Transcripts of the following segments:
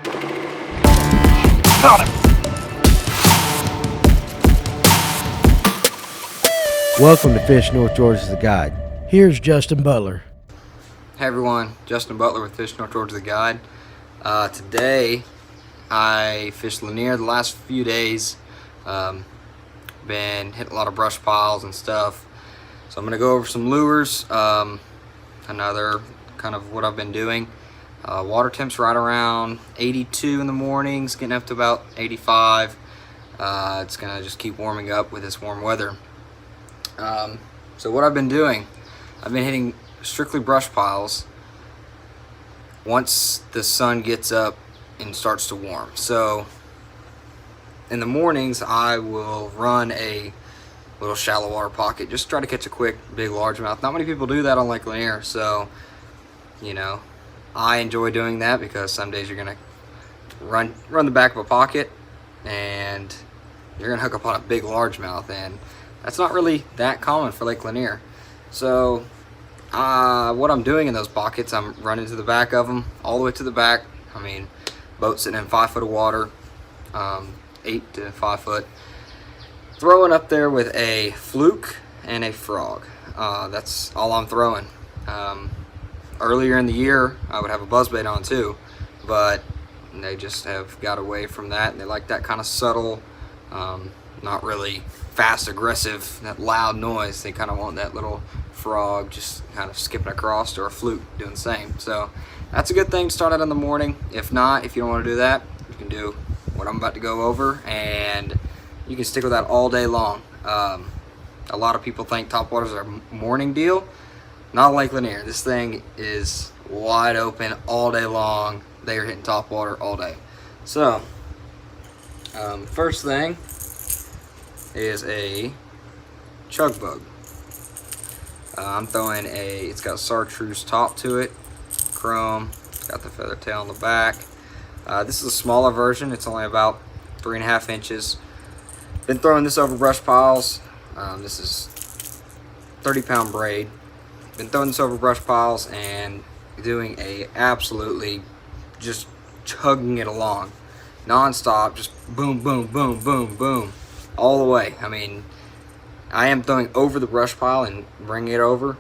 Got him. Welcome to Fish North Georgia the Guide. Here's Justin Butler. Hey everyone, Justin Butler with Fish North Georgia the Guide. Today I fished Lanier the last few days. Been hitting a lot of brush piles and stuff. So I'm going to go over some lures, another kind of what I've been doing. Water temps right around 82 in the mornings, getting up to about 85. It's going to just keep warming up with this warm weather. So what I've been doing, I've been hitting strictly brush piles once the sun gets up and starts to warm. So in the mornings I will run a little shallow water pocket, just try to catch a quick big largemouth. Not many people do that on Lake Lanier, so you know, I enjoy doing that because some days you're gonna run the back of a pocket and you're gonna hook up on a big largemouth, and that's not really that common for Lake Lanier. So what I'm doing in those pockets, I'm running to the back of them, all the way to the back. I mean, boat sitting in 5 foot of water, 8 to 5 foot. Throwing up there with a fluke and a frog. That's all I'm throwing. Earlier in the year, I would have a buzzbait on too, but they just have got away from that, and they like that kind of subtle, not really fast, aggressive, that loud noise. They kind of want that little frog just kind of skipping across, or a fluke doing the same. So that's a good thing to start out in the morning. If not, if you don't want to do that, you can do what I'm about to go over, and you can stick with that all day long. A lot of people think topwaters are a morning deal. Not Lake Lanier. This thing is wide open all day long. They are hitting topwater all day. So first thing is a chug bug. I'm throwing it's got a chartreuse top to it, chrome, it's got the feather tail on the back. This is a smaller version. It's only about 3.5 inches. Been throwing this over brush piles. This is 30-pound braid. Been throwing this over brush piles and doing a absolutely just chugging it along non-stop, just boom, boom, boom, boom, boom, all the way. I mean, I am throwing over the brush pile and bringing it over.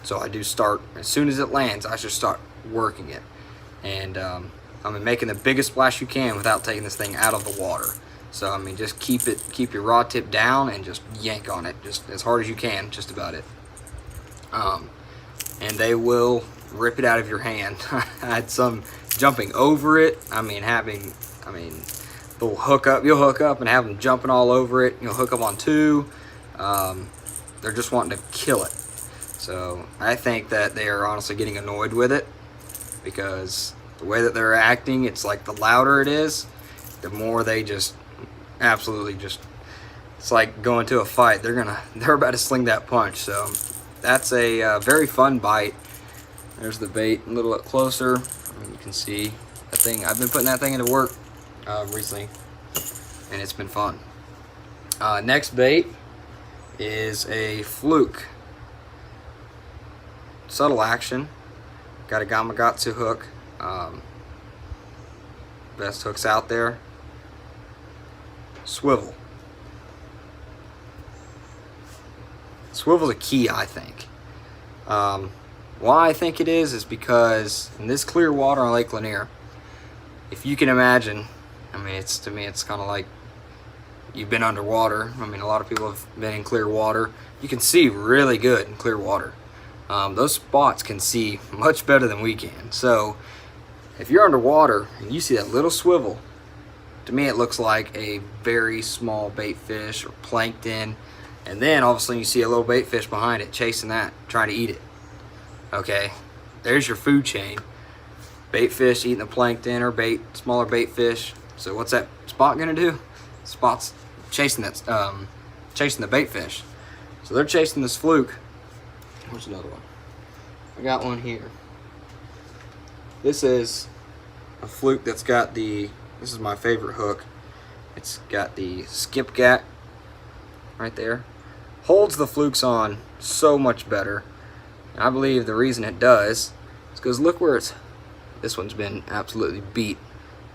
So I do start, as soon as it lands, I just start working it. And I mean, making the biggest splash you can without taking this thing out of the water. So I mean, just keep your rod tip down and just yank on it, just as hard as you can, just about it. And they will rip it out of your hand. I had some jumping over it. I mean, they'll hook up. You'll hook up and have them jumping all over it. You'll hook up on 2. They're just wanting to kill it. So I think that they are honestly getting annoyed with it, because the way that they're acting, it's like the louder it is, the more they just absolutely just, it's like going to a fight. They're about to sling that punch. So that's a very fun bite. There's the bait a little bit closer. I mean, you can see that thing. I've been putting that thing into work recently, and it's been fun. Next bait is a fluke. Subtle action. Got a Gamakatsu hook. Best hooks out there. Swivel. Swivel's a key, I think. Why I think it is because in this clear water on Lake Lanier, if you can imagine, I mean, to me it's kind of like you've been underwater. I mean, a lot of people have been in clear water. You can see really good in clear water. Those spots can see much better than we can. So if you're underwater and you see that little swivel, to me it looks like a very small bait fish or plankton, and then all of a sudden you see a little bait fish behind it chasing that, trying to eat it. Okay, there's your food chain. Bait fish eating the plankton, or smaller bait fish. So what's that spot gonna do? Spot's chasing the bait fish. So they're chasing this fluke. Where's another one? I got one here. This is a fluke that's got this is my favorite hook. It's got the skipjack right there. Holds the flukes on so much better. And I believe the reason it does is because look where this one's been absolutely beat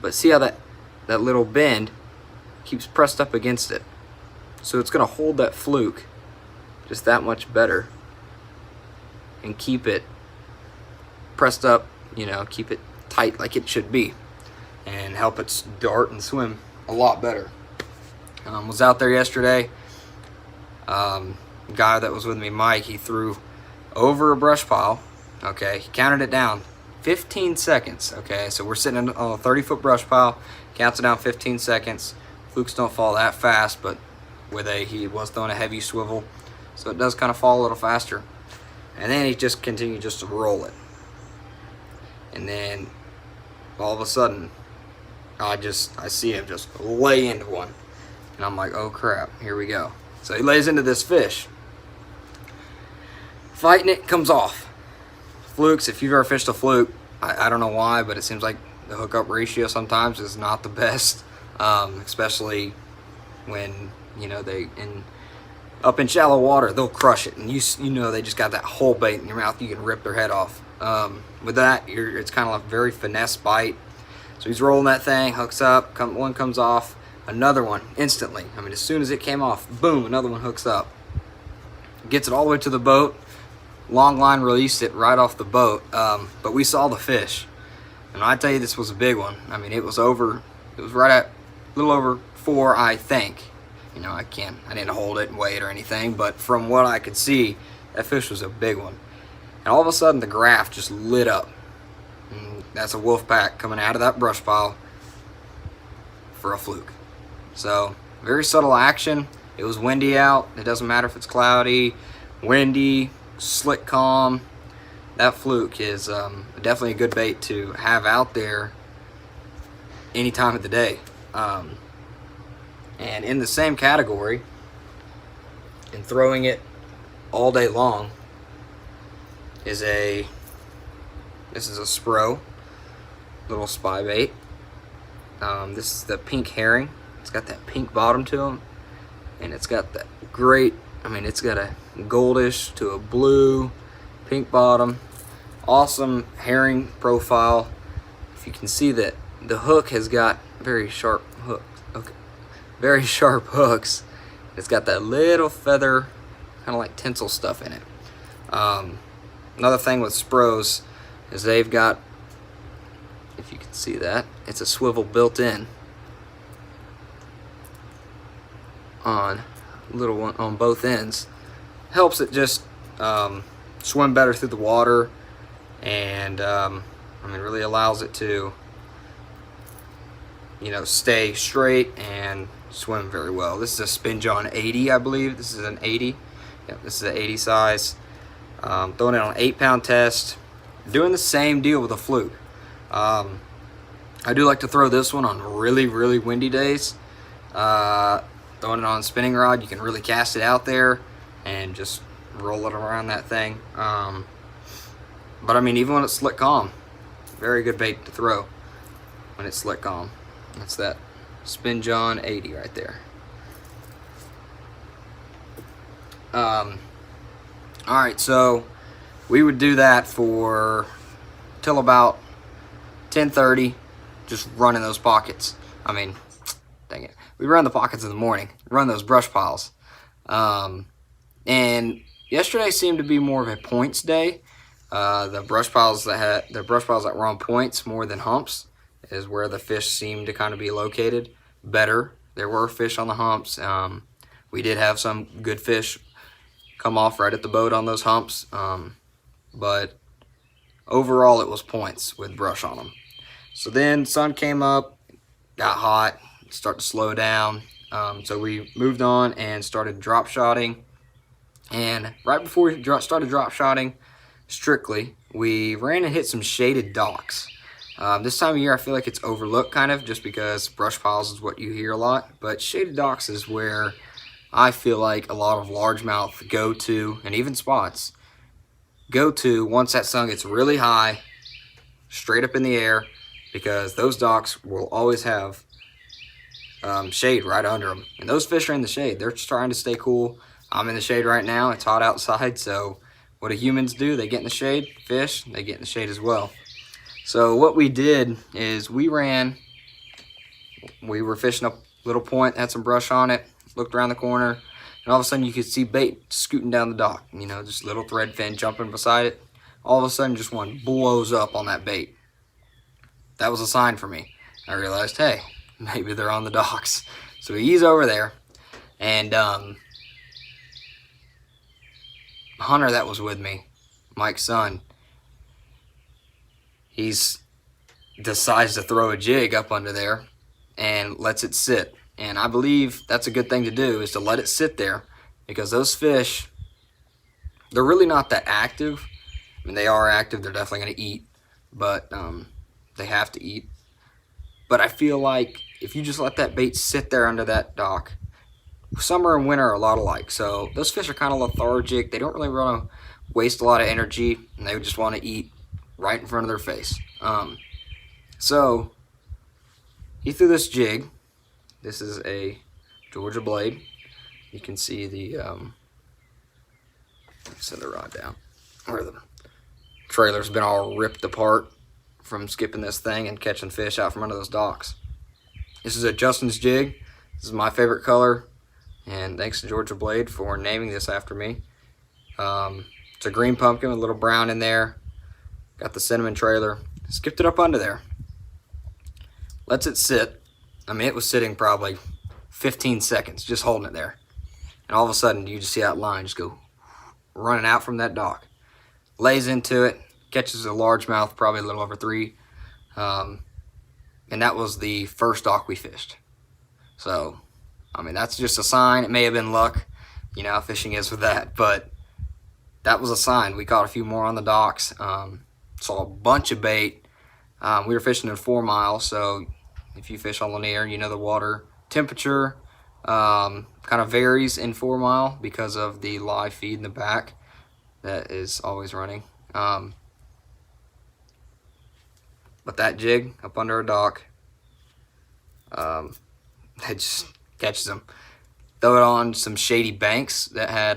But see how that little bend keeps pressed up against it. So it's going to hold that fluke just that much better and keep it pressed up, you know, keep it tight like it should be, and help it dart and swim a lot better. Was out there yesterday. Guy that was with me, Mike, he threw over a brush pile. Okay, he counted it down 15 seconds. Okay, so we're sitting on a 30-foot brush pile, counts it down 15 seconds. Flukes don't fall that fast, but he was throwing a heavy swivel, so it does kind of fall a little faster. And then he just continued just to roll it. And then all of a sudden, I see him just lay into one. And I'm like, oh crap, here we go. So he lays into this fish. Fighting it, comes off. Flukes, if you've ever fished a fluke, I don't know why, but it seems like the hookup ratio sometimes is not the best. Especially when, you know, up in shallow water, they'll crush it, and you know they just got that whole bait in your mouth. You can rip their head off. With that, it's kind of like a very finesse bite. So he's rolling that thing, hooks up, one comes off, another one instantly. I mean, as soon as it came off, boom, another one hooks up. Gets it all the way to the boat. Long line released it right off the boat, but we saw the fish, and I tell you, this was a big one. I mean, it was right at a little over 4, I think. You know, I didn't hold it and weigh it or anything, but from what I could see, that fish was a big one. And all of a sudden, the graph just lit up. And that's a wolf pack coming out of that brush pile for a fluke. So, very subtle action. It was windy out. It doesn't matter if it's cloudy, windy, slick, calm. That fluke is definitely a good bait to have out there any time of the day. And in the same category, and throwing it all day long, this is a Spro little spy bait. This is the pink herring. It's got that pink bottom to them, and it's got that great, I mean, it's got a goldish to a blue, pink bottom, awesome herring profile. If you can see that the hook has got very sharp hooks. Okay, very sharp hooks. It's got that little feather, kind of like tinsel stuff in it. Another thing with Spros is they've got, if you can see that, it's a swivel built in on little one on both ends. Helps it just swim better through the water, and I mean, really allows it to, you know, stay straight and swim very well. This is a Spin John 80, I believe. This is an 80. Yep, this is an 80 size. Throwing it on an 8-pound test. Doing the same deal with a fluke. I do like to throw this one on really, really windy days. Throwing it on a spinning rod, you can really cast it out there and just roll it around that thing. But I mean, even when it's slick calm, very good bait to throw when it's slick calm. That's that Spin John 80 right there. Alright, so we would do that for till about 10:30, just running those pockets. I mean, dang it. We run the pockets in the morning, run those brush piles. And yesterday seemed to be more of a points day. The brush piles that were on points more than humps is where the fish seemed to kind of be located better. There were fish on the humps. We did have some good fish come off right at the boat on those humps, but overall it was points with brush on them. So then sun came up, got hot, started to slow down, so we moved on and started drop shotting. And right before we started drop shotting strictly, we ran and hit some shaded docks. This time of year I feel like it's overlooked kind of, just because brush piles is what you hear a lot, but shaded docks is where I feel like a lot of largemouth go to, and even spots go to once that sun gets really high, straight up in the air, because those docks will always have shade right under them. And those fish are in the shade. They're just trying to stay cool. I'm in the shade right now. It's hot outside, so what do humans do? They get in the shade. Fish, they get in the shade as well. So what we did is we ran we were fishing up a little point, had some brush on it, looked around the corner, and all of a sudden you could see bait scooting down the dock. You know, just little thread fin jumping beside it. All of a sudden, just one blows up on that bait. That was a sign for me. I realized, hey, maybe they're on the docks. So he's over there, and Hunter that was with me, Mike's son, he's decides to throw a jig up under there and lets it sit. And I believe that's a good thing to do, is to let it sit there, because those fish, they're really not that active. I mean, they are active, they're definitely going to eat, but they have to eat. But I feel like if you just let that bait sit there under that dock, summer and winter are a lot alike. So those fish are kind of lethargic. They don't really want to waste a lot of energy, and they just want to eat right in front of their face. So he threw this jig. This is a Georgia blade. You can see the set the rod down where the trailer's been all ripped apart from skipping this thing and catching fish out from under those docks. This is a Justin's jig. This is my favorite color, and thanks to Georgia Blade for naming this after me. It's a green pumpkin with a little brown in there. Got the cinnamon trailer. Skipped it up under there. Lets it sit. I mean, it was sitting probably 15 seconds, just holding it there. And all of a sudden, you just see that line just go running out from that dock. Lays into it, catches a largemouth, probably a little over 3. And that was the first dock we fished. So, I mean, that's just a sign. It may have been luck, you know how fishing is with that, but that was a sign. We caught a few more on the docks. Saw a bunch of bait. We were fishing in 4 Mile, so if you fish on Lanier, you know the water temperature kind of varies in 4 Mile because of the live feed in the back that is always running. But that jig up under a dock, it just catches them. Throw it on some shady banks that had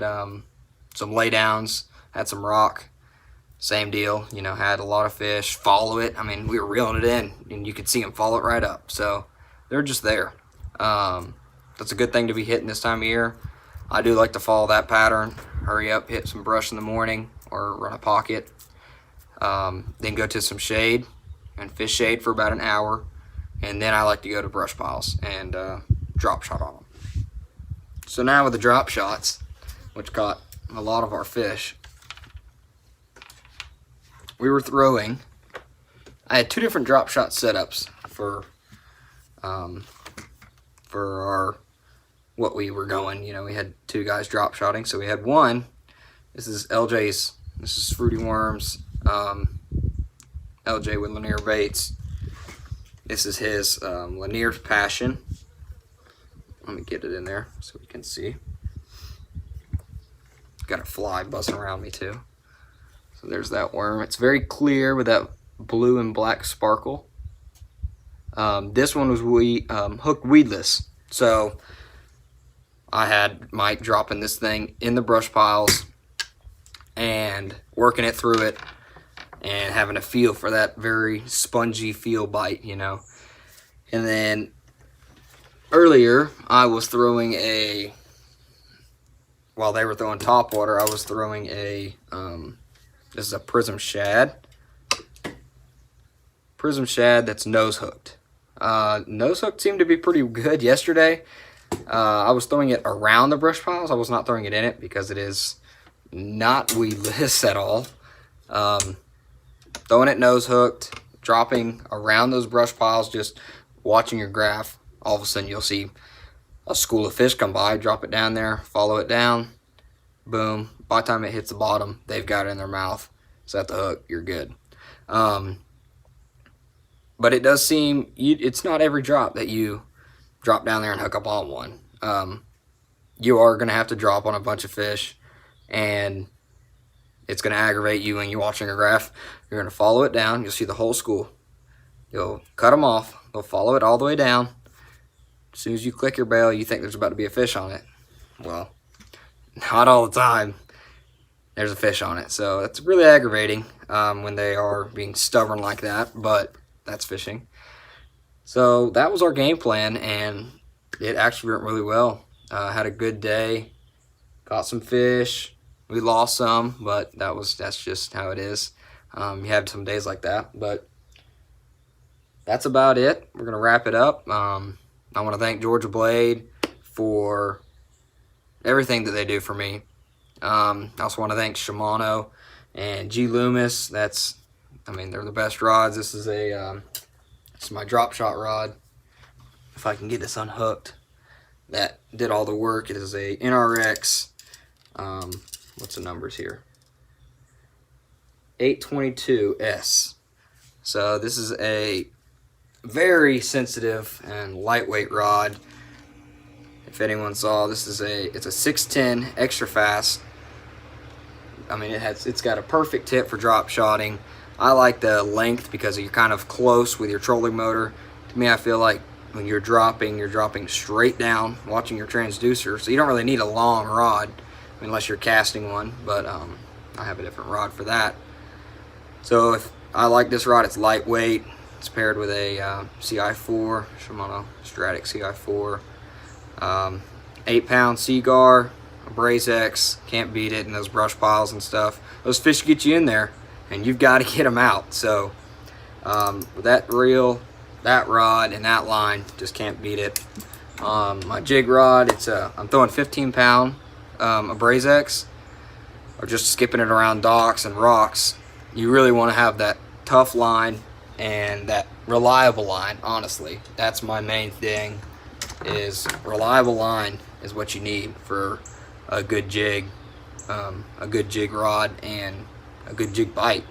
some laydowns, had some rock. Same deal, you know, had a lot of fish. Follow it. I mean, we were reeling it in, and you could see them follow it right up. So they're just there. That's a good thing to be hitting this time of year. I do like to follow that pattern. Hurry up, hit some brush in the morning, or run a pocket. Then go to some shade and fish shade for about an hour. And then I like to go to brush piles and drop shot on them. So now with the drop shots, which caught a lot of our fish, we were throwing, I had 2 different drop shot setups for our, what we were going. You know, we had 2 guys drop shotting. So we had one, this is LJ's, this is Fruity Worms, LJ with Lanier Baits. This is his Lanier Passion. Let me get it in there so we can see. Got a fly buzzing around me too. So there's that worm. It's very clear with that blue and black sparkle. This one was hooked weedless. So I had Mike dropping this thing in the brush piles and working it through it and having a feel for that very spongy feel bite, you know. And then earlier I was throwing while they were throwing topwater, I was throwing this is a prism shad. Prism shad that's nose hooked. Nose hooked seemed to be pretty good yesterday. I was throwing it around the brush piles. I was not throwing it in it because it is not weedless at all. Throwing it nose hooked, dropping around those brush piles, just watching your graph. All of a sudden you'll see a school of fish come by, drop it down there, follow it down, boom. By the time it hits the bottom, they've got it in their mouth. Set the hook, you're good. But it does seem, it's not every drop that you drop down there and hook up on one. You are going to have to drop on a bunch of fish, and it's going to aggravate you when you're watching your graph. You're going to follow it down. You'll see the whole school. You'll cut them off. They'll follow it all the way down. As soon as you click your bail, you think there's about to be a fish on it. Well, not all the time. There's a fish on it. So it's really aggravating when they are being stubborn like that, but that's fishing. So that was our game plan, and it actually went really well. Had a good day, caught some fish. We lost some, but that's just how it is. You have some days like that, but that's about it. We're gonna wrap it up. I want to thank Georgia Blade for everything that they do for me. I also want to thank Shimano and G Loomis. They're the best rods. This is it's my drop shot rod. If I can get this unhooked, that did all the work. It is a NRX. What's the numbers here? 822S. So this is a very sensitive and lightweight rod. If anyone saw, it's a 610 extra fast. It's got a perfect tip for drop shotting. I like the length because you're kind of close with your trolling motor. To me, I feel like when you're dropping straight down, watching your transducer. So you don't really need a long rod unless you're casting one, but I have a different rod for that. So if I like this rod, it's lightweight. It's paired with a CI4, Shimano Stratic CI4. 8-pound Seagar, a Braze X, can't beat it in those brush piles and stuff. Those fish get you in there, and you've got to get them out. So with that reel, that rod, and that line, just can't beat it. My jig rod, I'm throwing 15-pound a Braze X, or just skipping it around docks and rocks. You really want to have that tough line and that reliable line. Honestly, that's my main thing. Is reliable line is what you need for a good jig rod and a good jig bite.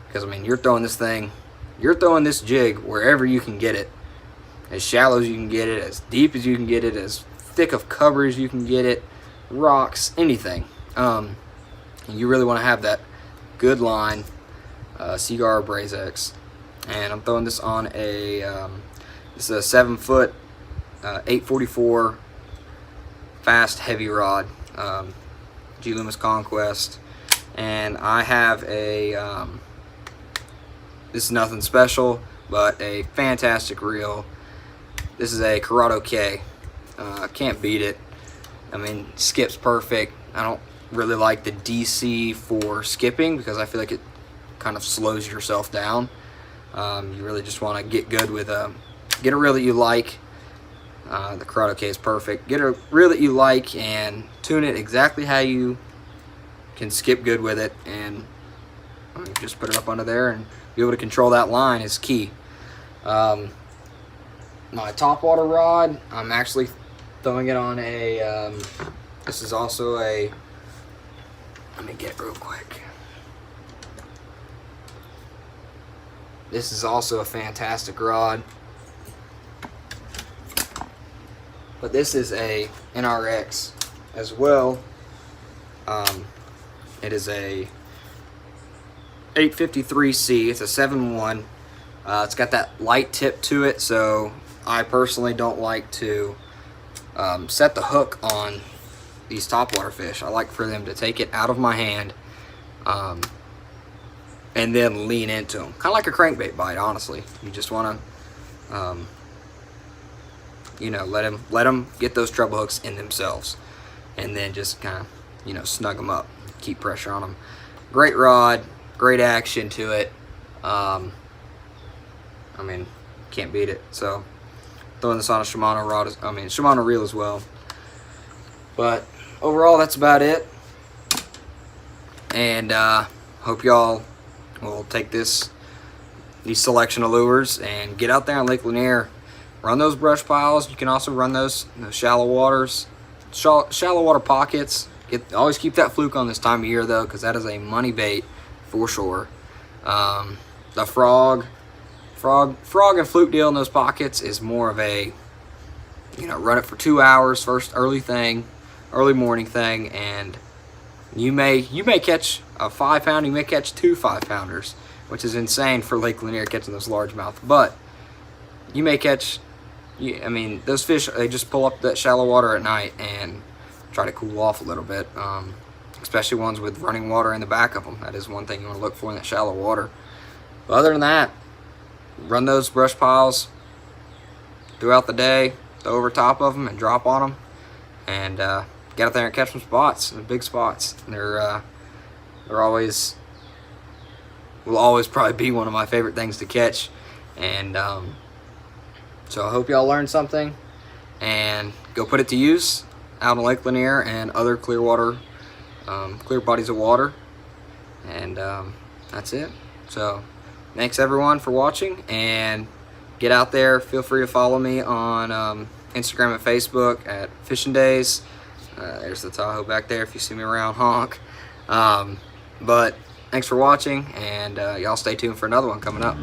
Because you're throwing this jig wherever you can get it, as shallow as you can get it, as deep as you can get it, as thick of cover as you can get it, rocks, anything. And you really want to have that good line, Seagar Braze X. And I'm throwing this on this is a 7-foot 844 fast heavy rod, G Loomis Conquest, and I have this is nothing special, but a fantastic reel. This is a Corrado K. Can't beat it. Skip's perfect. I don't really like the DC for skipping because I feel like it kind of slows yourself down. You really just want to get good with get a reel that you like. The Corrado K is perfect. Get a reel that you like and tune it exactly how you can skip good with it, and just put it up under there and be able to control that line is key. My topwater rod, I'm actually throwing it on a this is also a, let me get it real quick. This is also a fantastic rod, but this is a NRX as well. It is a 853C. It's a 7-1. It's got that light tip to it, so I personally don't like to set the hook on these topwater fish. I like for them to take it out of my hand and then lean into them, kind of like a crankbait bite. Honestly, you just want to let them get those treble hooks in themselves, and then just kind of snug them up, keep pressure on them. Great rod, great action to it. Can't beat it. So throwing this on a Shimano rod, Shimano reel as well. But overall, that's about it. And hope y'all will take these selection of lures and get out there on Lake Lanier. Run those brush piles. You can also run those shallow waters, shallow water pockets. Always keep that fluke on this time of year though, because that is a money bait for sure. The frog and fluke deal in those pockets is more of a, run it for 2 hours first, early morning thing, and you may catch a 5-pound, you may catch 2 5-pounders, which is insane for Lake Lanier catching those largemouth. But you may catch, those fish, they just pull up that shallow water at night and try to cool off a little bit, especially ones with running water in the back of them. That is one thing you want to look for in that shallow water. But other than that, run those brush piles, throughout the day, throw over top of them and drop on them, and get out there and catch some spots, some big spots. They're always, will always probably be one of my favorite things to catch. And so I hope y'all learned something and go put it to use out on Lake Lanier and other clear bodies of water. And that's it. So thanks everyone for watching, and get out there. Feel free to follow me on Instagram and Facebook at Fishing Days. There's the Tahoe back there if you see me around, honk. But thanks for watching, and y'all stay tuned for another one coming up.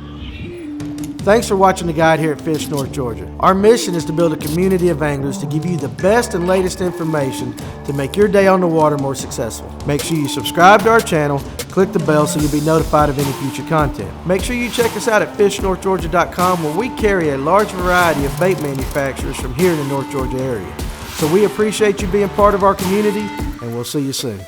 Thanks for watching the guide here at Fish North Georgia. Our mission is to build a community of anglers to give you the best and latest information to make your day on the water more successful. Make sure you subscribe to our channel, click the bell so you'll be notified of any future content. Make sure you check us out at fishnorthgeorgia.com, where we carry a large variety of bait manufacturers from here in the North Georgia area. So we appreciate you being part of our community, and we'll see you soon.